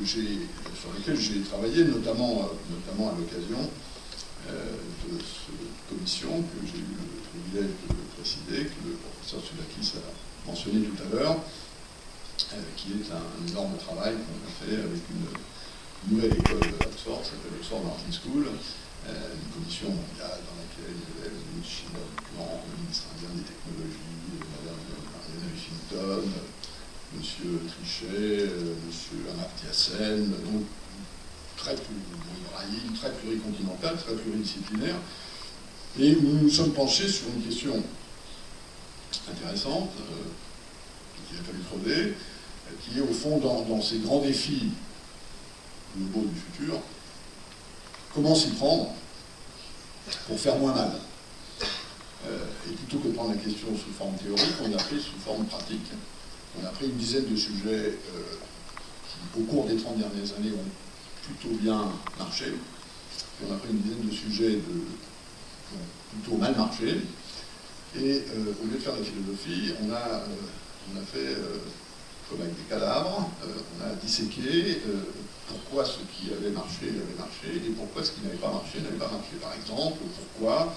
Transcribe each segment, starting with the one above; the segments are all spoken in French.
sur lesquels j'ai travaillé, notamment à l'occasion de cette commission que j'ai eu le privilège de présider, que le professeur Souvlakis a mentionné tout à l'heure, qui est un énorme travail qu'on a fait avec une nouvelle école d'Oxford, qui s'appelle Oxford Martin School, une commission mondiale dans laquelle il y avait le ministre chinois du plan, le ministre indien des technologies, Madame Marianne Washington, M. Trichet, M. Amartya Sen, donc très pluricontinentale, très pluridisciplinaire, et où nous nous sommes penchés sur une question intéressante, qu'il a fallu creuser, qui est au fond dans ces grands défis globaux du futur, comment s'y prendre pour faire moins mal. Et plutôt que de prendre la question sous forme théorique, on a pris sous forme pratique. On a pris une dizaine de sujets qui, au cours des 30 dernières années, ont plutôt bien marché. Et on a pris une dizaine de sujets qui ont plutôt mal marché. Et au lieu de faire de la philosophie, on a fait, comme avec des cadavres, on a disséqué pourquoi ce qui avait marché, et pourquoi ce qui n'avait pas marché, n'avait pas marché. Par exemple, pourquoi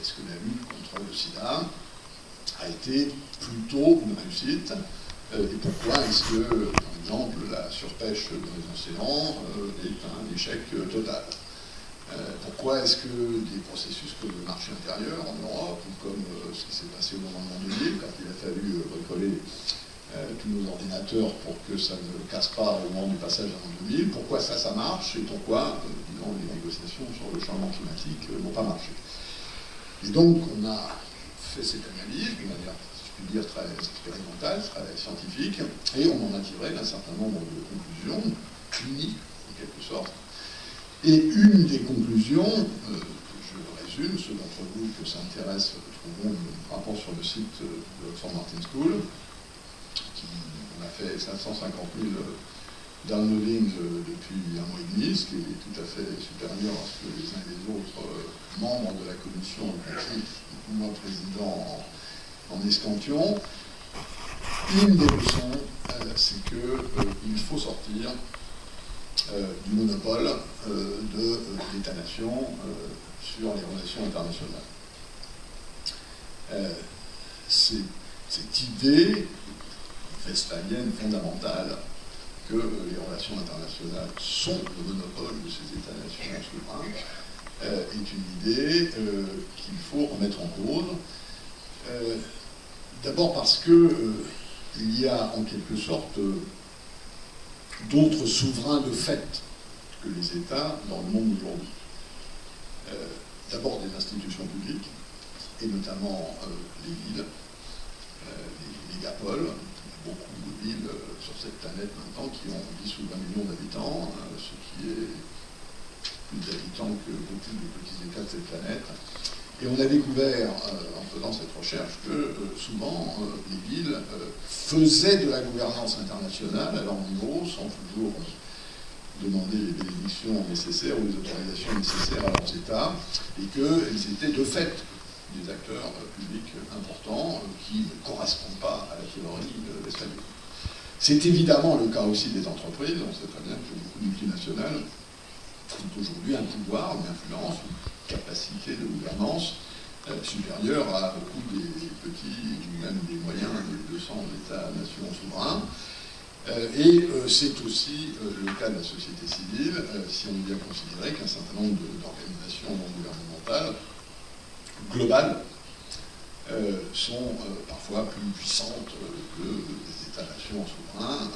est-ce que la lutte contre le sida a été plutôt une réussite, et pourquoi est-ce que, par exemple, la surpêche dans les océans est un échec total. Pourquoi est-ce que des processus comme le marché intérieur en Europe, ou comme ce qui s'est passé au moment de l'an 2000, quand il a fallu recoller tous nos ordinateurs pour que ça ne casse pas au moment du passage à l'an 2000, pourquoi ça marche, et pourquoi, disons, les négociations sur le changement climatique n'ont pas marché. Et donc, on a fait cette analyse de manière, si je puis dire, très expérimentale, très scientifique, et on en a tiré un certain nombre de conclusions cliniques, en quelque sorte. Et une des conclusions, que je résume, ceux d'entre vous que ça intéresse trouveront un rapport sur le site de Oxford Martin School, on a fait 550 000 downloadings depuis un mois et demi, ce qui est tout à fait supérieur à ce que les uns et les autres membres de la commission, moi président, en escantions. Une des leçons, c'est qu'il faut sortir du monopole de l'État-nation sur les relations internationales. Cette idée westphalienne fondamentale que les relations internationales sont le monopole de ces États-nations souverains est une idée qu'il faut remettre en cause. D'abord parce qu'il y a en quelque sorte d'autres souverains de fait que les États dans le monde d'aujourd'hui. D'abord des institutions publiques, et notamment les villes, les mégapoles. Il y a beaucoup de villes sur cette planète maintenant qui ont 10 ou 20 millions d'habitants, ce qui est plus d'habitants que beaucoup de petits États de cette planète. Et on a découvert, en faisant cette recherche, que souvent les villes faisaient de la gouvernance internationale à leur niveau, sans toujours demander les bénédictions nécessaires ou les autorisations nécessaires à leurs États, et qu'elles étaient de fait des acteurs publics importants qui ne correspondent pas à la théorie westphalienne. C'est évidemment le cas aussi des entreprises. On sait très bien que beaucoup de multinationales ont aujourd'hui un pouvoir, une influence, une capacité de gouvernance supérieure à beaucoup des petits, ou même des moyens de 200 États-nations souverains. Et c'est aussi le cas de la société civile, si on vient considérer qu'un certain nombre d'organisations non gouvernementales globales sont parfois plus puissantes que les États-nations souverains.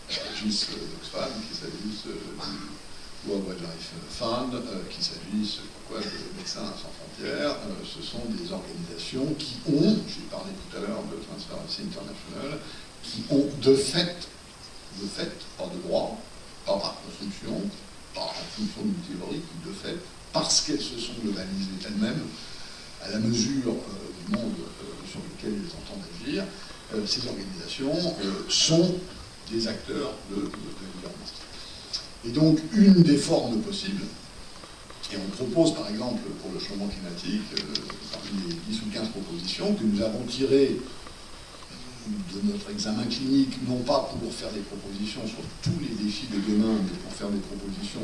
Il s'agisse d'Oxfam, qu'il s'agisse du World Wildlife Fund, qu'il s'agisse de Médecins sans frontières. Ce sont des organisations qui ont, j'ai parlé tout à l'heure de Transparency International, qui ont de fait, pas de droit, pas par construction, par la fonction d'une théorie, de fait, parce qu'elles se sont globalisées elles-mêmes, à la mesure du monde sur lequel elles entendent agir, ces organisations sont des acteurs de gouvernance. Et donc, une des formes possibles, et on propose par exemple pour le changement climatique, parmi les 10 ou 15 propositions que nous avons tirées de notre examen clinique, non pas pour faire des propositions sur tous les défis de demain, mais pour faire des propositions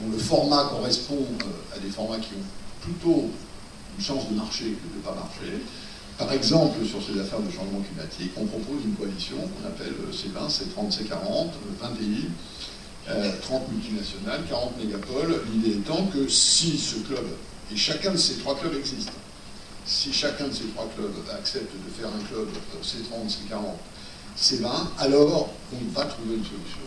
dont le format correspond à des formats qui ont plutôt une chance de marcher que de ne pas marcher. Par exemple, sur ces affaires de changement climatique, on propose une coalition qu'on appelle C20, C30, C40, 20 pays, 30 multinationales, 40 mégapoles. L'idée étant que si ce club, et chacun de ces trois clubs existe, si chacun de ces trois clubs accepte de faire un club C30, C40, C20, alors on va trouver une solution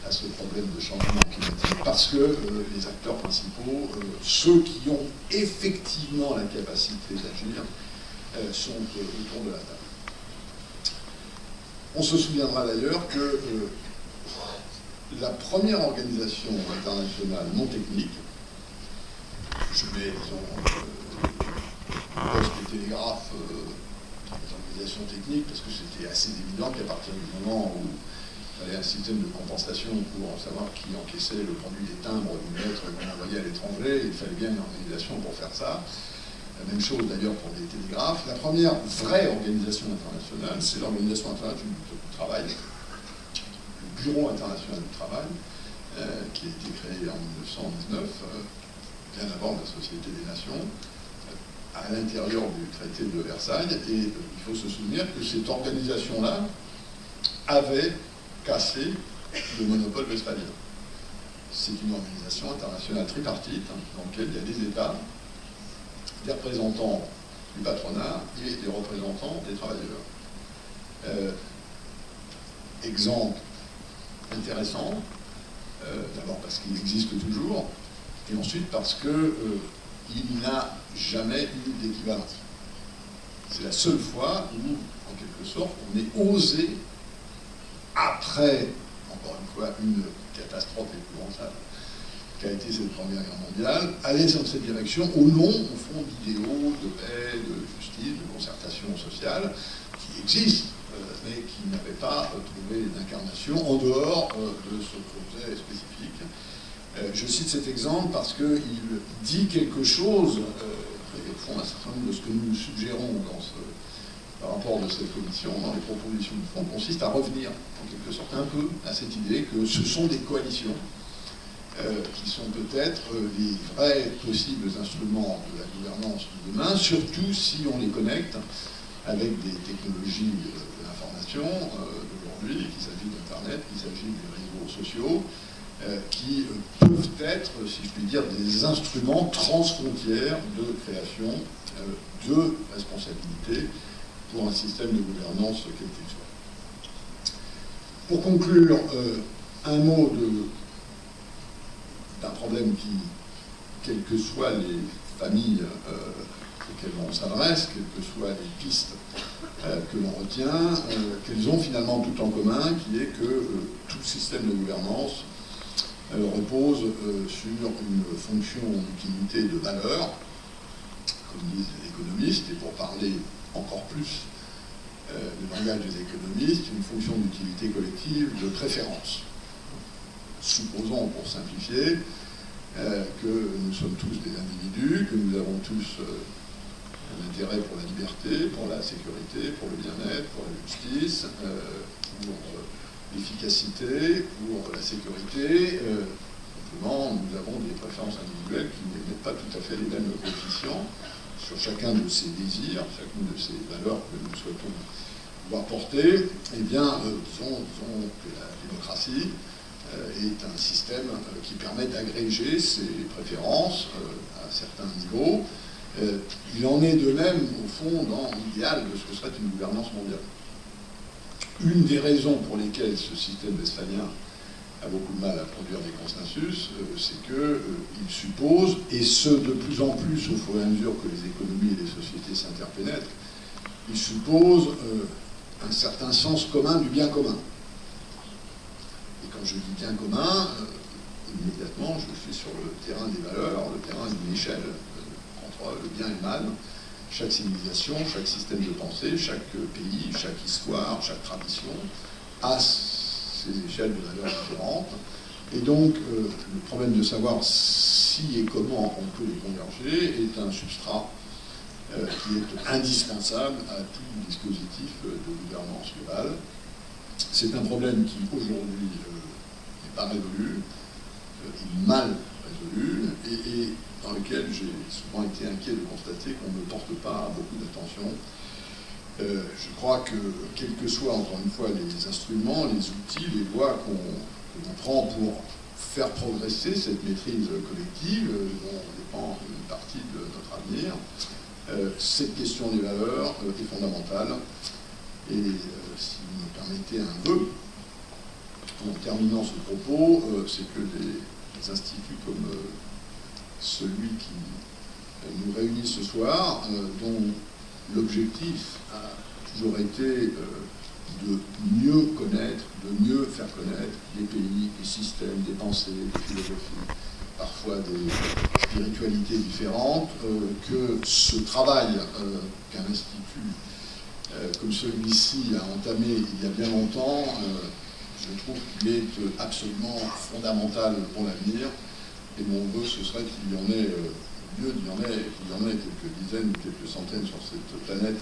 à ce problème de changement climatique, parce que les acteurs principaux, ceux qui ont effectivement la capacité d'agir, sont autour de la table. On se souviendra d'ailleurs que la première organisation internationale non technique, je mets, disons, Poste et Télégraphe, les organisations techniques, parce que c'était assez évident qu'à partir du moment où il fallait un système de compensation pour savoir qui encaissait le produit des timbres d'une lettre qu'on envoyait à l'étranger, il fallait bien une organisation pour faire ça. La même chose d'ailleurs pour les télégraphes. La première vraie organisation internationale, c'est l'Organisation internationale du travail, le Bureau international du travail, qui a été créé en 1919, bien avant la Société des Nations, à l'intérieur du traité de Versailles. Et il faut se souvenir que cette organisation-là avait cassé le monopole westphalien. C'est une organisation internationale tripartite, dans laquelle il y a des États, des représentants du patronat et des représentants des travailleurs. Exemple intéressant, d'abord parce qu'il existe toujours, et ensuite parce qu'il n'a jamais eu d'équivalent. C'est la seule fois où, en quelque sorte, on est osé, après, encore une fois, une catastrophe épouvantable qu'a été cette Première Guerre mondiale, aller dans cette direction au nom, au fond, d'idéaux de paix, de justice, de concertation sociale, qui existent, mais qui n'avaient pas trouvé d'incarnation en dehors de ce projet spécifique. Je cite cet exemple parce qu'il dit quelque chose, et au fond, un certain nombre de ce que nous suggérons par rapport de cette commission, dans les propositions du fond, consiste à revenir, en quelque sorte, un peu à cette idée que ce sont des coalitions qui sont peut-être les vrais possibles instruments de la gouvernance de demain, surtout si on les connecte avec des technologies de l'information d'aujourd'hui, qu'il s'agit d'Internet, qu'il s'agit des réseaux sociaux, qui peuvent être, si je puis dire, des instruments transfrontières de création de responsabilité pour un système de gouvernance quel qu'il soit. Pour conclure, un mot d'un problème qui, quelles que soient les familles auxquelles on s'adresse, quelles que soient les pistes que l'on retient, qu'elles ont finalement tout en commun, qui est que tout système de gouvernance repose sur une fonction d'utilité de valeur, comme disent les économistes, et pour parler encore plus le langage des économistes, une fonction d'utilité collective de préférence. Supposons, pour simplifier, que nous sommes tous des individus, que nous avons tous un intérêt pour la liberté, pour la sécurité, pour le bien-être, pour la justice, pour l'efficacité, pour la sécurité. Simplement, nous avons des préférences individuelles qui n'émettent pas tout à fait les mêmes coefficients sur chacun de ces désirs, chacune de ces valeurs que nous souhaitons voir porter. Eh bien, disons que la démocratie est un système qui permet d'agréger ces préférences à certains niveaux. Il en est de même, au fond, dans l'idéal de ce que serait une gouvernance mondiale. Une des raisons pour lesquelles ce système westphalien a beaucoup de mal à produire des consensus, c'est qu'il suppose, et ce de plus en plus au fur et à mesure que les économies et les sociétés s'interpénètrent, il suppose un certain sens commun du bien commun. Et quand je dis bien commun, immédiatement je suis sur le terrain des valeurs, le terrain d'une échelle entre le bien et le mal. Chaque civilisation, chaque système de pensée, chaque pays, chaque histoire, chaque tradition a ses échelles de valeurs différentes. Et donc, le problème de savoir si et comment on peut les converger est un substrat qui est indispensable à tout dispositif de gouvernance globale. C'est un problème qui, aujourd'hui, n'est pas résolu, est mal résolu, et dans lequel j'ai souvent été inquiet de constater qu'on ne porte pas beaucoup d'attention. Je crois que, quels que soient, encore une fois, les instruments, les outils, les voies qu'on prend pour faire progresser cette maîtrise collective, dont dépend une partie de notre avenir, cette question des valeurs est fondamentale. Et si vous me permettez un vœu, en terminant ce propos, c'est que des instituts comme celui qui nous réunit ce soir, dont l'objectif a toujours été de mieux connaître, de mieux faire connaître des pays, des systèmes, des pensées, des philosophies, parfois des spiritualités différentes, que ce travail qu'un institut comme celui-ci a entamé il y a bien longtemps, je trouve qu'il est absolument fondamental pour l'avenir. Et mon vœu, ce serait qu'il y en ait, mieux qu'il y en ait quelques dizaines ou quelques centaines sur cette planète.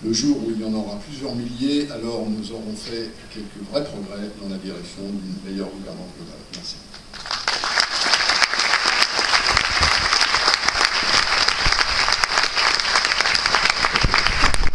Le jour où il y en aura plusieurs milliers, alors nous aurons fait quelques vrais progrès dans la direction d'une meilleure gouvernance globale. Merci.